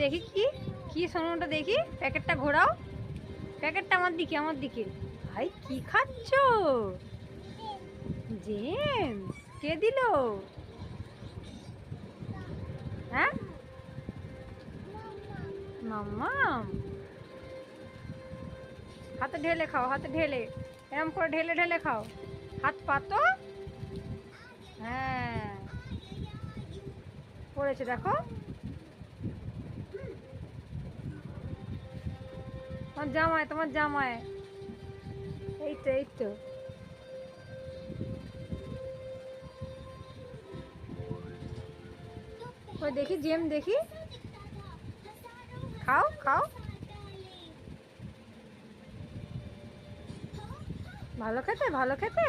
দেখি কি কি সোনাটা, দেখি প্যাকেটটা ঘোরাও, প্যাকেটটা আমার দিকে, আমার দিকে। ভাই কি খাচ্ছ? জেমস কে দিল? হ্যাঁ মাম্মাম। হাতে ঢেলে খাও, হাতে ঢেলে, এরম করে ঢেলে ঢেলে খাও, হাত পাতো। হ্যাঁ পড়েছে দেখো, তোমার জামায়, তোমার জামায়। এই তো, এই তো। ওই দেখি জেম, দেখি, খাও খাও। ভালো খেতে, ভালো খেতে।